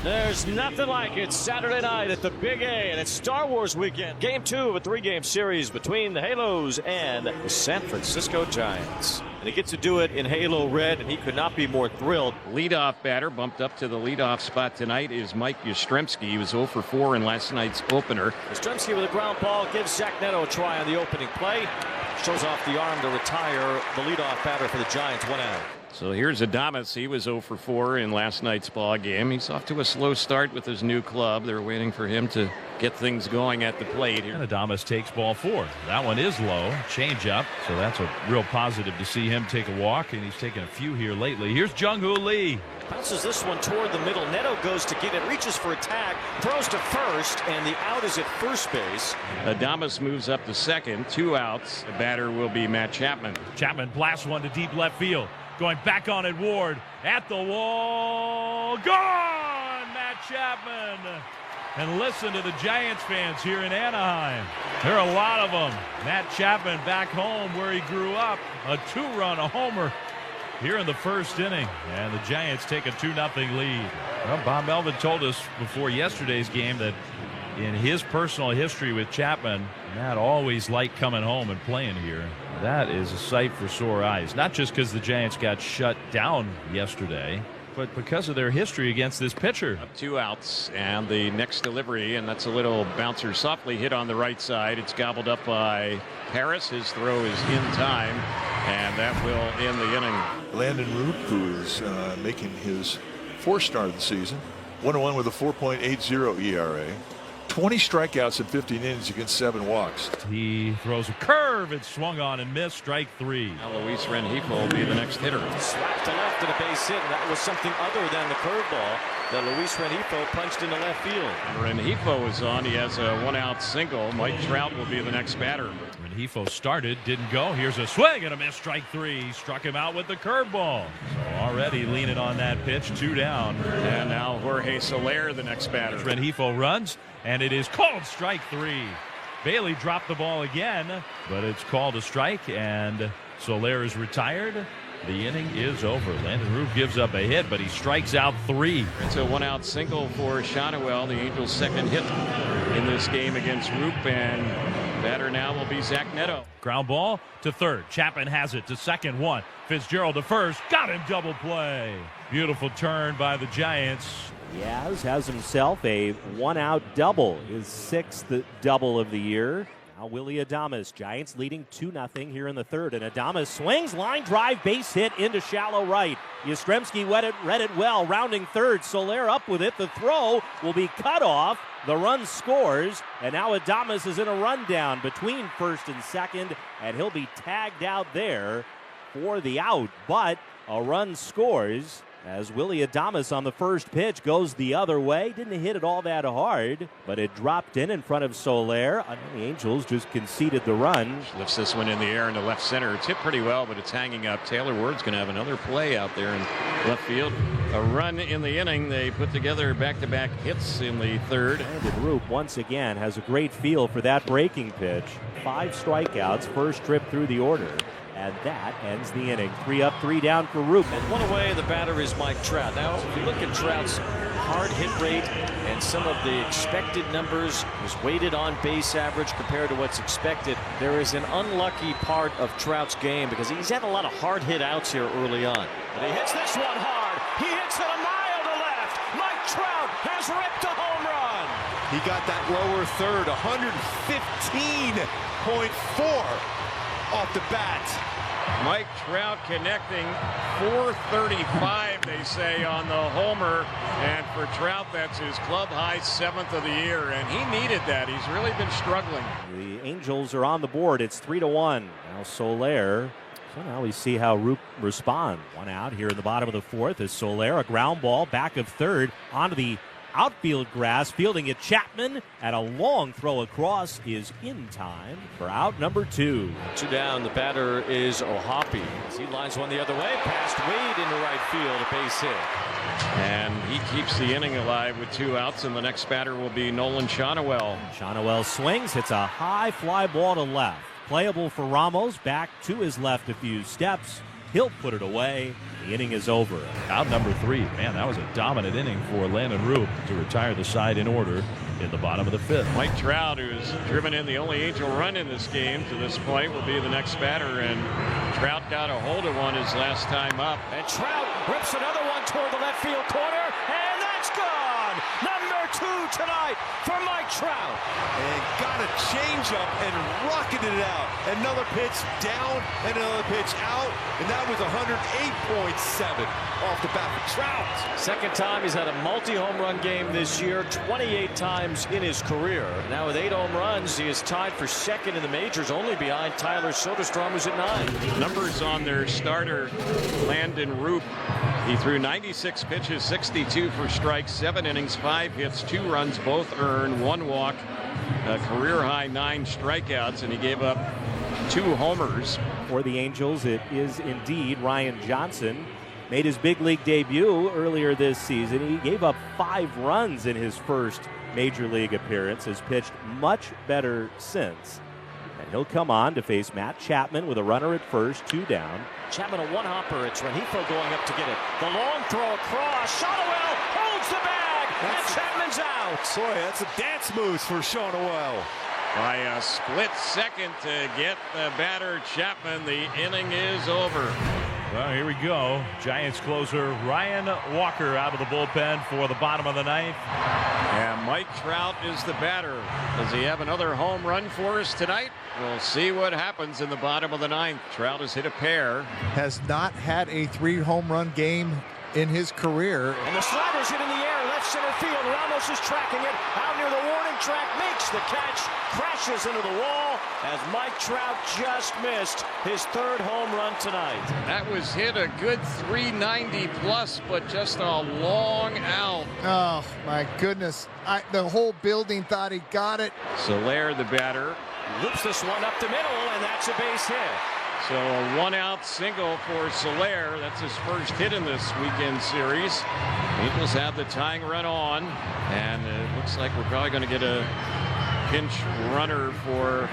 There's nothing like it. Saturday night at the Big A, and it's Star Wars weekend. Game 2 of a 3-game series between the Halos and the San Francisco Giants. And he gets to do it in Halo Red, and he could not be more thrilled. Leadoff batter bumped up to the leadoff spot tonight is Mike Yastrzemski. He was 0 for 4 in last night's opener. Yastrzemski with a ground ball gives Zach Neto a try on the opening play. Shows off the arm to retire the leadoff batter for the Giants. 1 out. So here's Adames. He was 0 for 4 in last night's ball game. He's off to a slow start with his new club. They're waiting for him to get things going at the plate here. And Adames takes ball 4. That one is low. Change up. So that's a real positive to see him take a walk, and he's taken a few here lately. Here's Jung-Hoo Lee. Bounces this one toward the middle. Neto goes to get it, reaches for a tag, throws to first, and the out is at first base. Adames moves up to second. 2 outs. The batter will be Matt Chapman. Chapman blasts one to deep left field. Going back on it, Ward at the wall. Gone! Matt Chapman. And listen to the Giants fans here in Anaheim. There are a lot of them. Matt Chapman back home where he grew up. A 2-run homer here in the first inning. And the Giants take a 2-0 lead. Well, Bob Melvin told us before yesterday's game that in his personal history with Chapman, Matt always liked coming home and playing here. That is a sight for sore eyes. Not just because the Giants got shut down yesterday, but because of their history against this pitcher. 2 outs and the next delivery, and that's a little bouncer softly hit on the right side. It's gobbled up by Harris. His throw is in time, and that will end the inning. Landon Root, who is making his 4th start of the season, 1-1 with a 4.80 ERA. 20 strikeouts in 15 innings against 7 walks. He throws a curve. It's swung on and missed. Strike 3. Now Luis Rengifo will be the next hitter. Slapped to left and a base hit, and that was something other than the curveball that Luis Rengifo punched into left field. Rengifo is on. He has a 1-out single. Mike Trout will be the next batter. Rengifo started, didn't go. Here's a swing and a miss. Strike 3. Struck him out with the curveball. So already leaning on that pitch. 2 down. And now Jorge Soler, the next batter. Rengifo runs, and it is called strike 3. Bailey dropped the ball again, but it's called a strike, and Soler is retired. The inning is over. Landon Root gives up a hit, but he strikes out 3. It's a 1-out single for Shotwell, the Angels' second hit in this game against Roop, and batter now will be Zach Neto. Ground ball to third. Chapman has it to second. 1. Fitzgerald to first. Got him, double play. Beautiful turn by the Giants. Yaz has himself a 1-out double, his 6th double of the year. Now Willie Adames, Giants leading 2-0 here in the third, and Adames swings, line drive, base hit into shallow right. Yastrzemski read it well, rounding third. Soler up with it. The throw will be cut off. The run scores, and now Adames is in a rundown between first and second, and he'll be tagged out there for the out, but a run scores as Willie Adames on the first pitch goes the other way. Didn't hit it all that hard, but it dropped in front of Soler. And the Angels just conceded the run. Lifts this one in the air into left center. It's hit pretty well, but it's hanging up. Taylor Ward's going to have another play out there in left field. A run in the inning. They put together back-to-back hits in the third. Landon Roop once again has a great feel for that breaking pitch. 5 strikeouts, first trip through the order. And that ends the inning. 3 up, 3 down for Roop. And 1 away, the batter is Mike Trout. Now, if you look at Trout's hard hit rate and some of the expected numbers, his weighted on base average compared to what's expected, there is an unlucky part of Trout's game because he's had a lot of hard hit outs here early on. But he hits this one hard. He hits it a mile to left. Mike Trout has ripped a home run. He got that lower third, 115.4 off the bat. Mike Trout connecting 435, they say, on the homer. And for Trout, that's his club high 7th of the year. And he needed that. He's really been struggling. The Angels are on the board. It's 3-1. Now Soler. So now we see how Roop respond. 1 out here in the bottom of the 4th is Soler. A ground ball back of third onto the outfield grass, fielding it Chapman, and a long throw across is in time for out number 2. 2 down, the batter is Ohapi. As he lines one the other way, past Wade into right field, a base hit. And he keeps the inning alive with 2 outs, and the next batter will be Nolan Shotwell. Shotwell swings, hits a high fly ball to left. Playable for Ramos, back to his left a few steps. He'll put it away. The inning is over. Out number 3. Man, that was a dominant inning for Landon Roop to retire the side in order in the bottom of the 5th. Mike Trout, who's driven in the only Angel run in this game to this point, will be the next batter. And Trout got a hold of one his last time up. And Trout rips another one toward the left field corner, and that's gone. Number 2 tonight for Mike Trout. And got a changeup and rocketed it out. Another pitch down and another pitch out. And that was 108.7 off the bat for Trout. Second time he's had a multi-home run game this year, 28 times in his career. Now with 8 home runs, he is tied for second in the majors, only behind Tyler Soderstrom, who's at 9. Numbers on their starter, Landon Roop. He threw 96 pitches, 62 for strikes, 7 innings, 5 hits, 2 runs, both earned, 1 walk, a career high 9 strikeouts, and he gave up 2 homers. For the Angels, it is indeed Ryan Johnson. Made his big league debut earlier this season. He gave up 5 runs in his first major league appearance. Has pitched much better since. And he'll come on to face Matt Chapman with a runner at first, 2 down. Chapman a one-hopper. It's Rengifo going up to get it. The long throw across. Shotwell holds the bag, and Chapman's out. Boy, that's a dance moves for Sean O'Well. By a split second to get the batter Chapman, the inning is over. Well, here we go. Giants closer Ryan Walker out of the bullpen for the bottom of the 9th. And Mike Trout is the batter. Does he have another home run for us tonight? We'll see what happens in the bottom of the 9th. Trout has hit a pair. Has not had a 3 home run game in his career. And the slider's hit in the air, left center field. Ramos is tracking it out near the warning track, makes the catch, crashes into the wall as Mike Trout just missed his 3rd home run tonight. That was hit a good 390 plus, but just a long out. Oh my goodness. The whole building thought he got it. Soler, the batter. Loops this one up the middle, and that's a base hit. So a 1-out single for Soler. That's his first hit in this weekend series. Angels have the tying run on, and it looks like we're probably going to get a pinch runner for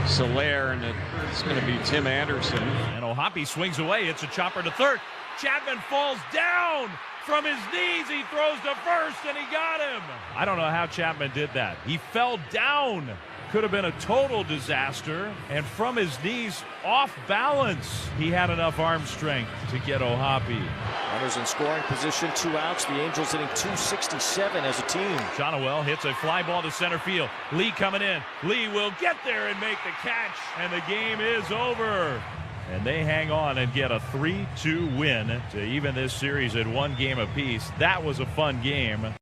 Soler, and it's going to be Tim Anderson. And O'Hoppe swings away. It's a chopper to third. Chapman falls down from his knees. He throws to first, and he got him. I don't know how Chapman did that. He fell down. Could have been a total disaster, and from his knees off balance, he had enough arm strength to get O'Hoppe. Runners in scoring position, 2 outs. The Angels hitting .267 as a team. Johnwell hits a fly ball to center field. Lee coming in. Lee will get there and make the catch, and the game is over. And they hang on and get a 3-2 win to even this series at 1 game apiece. That was a fun game.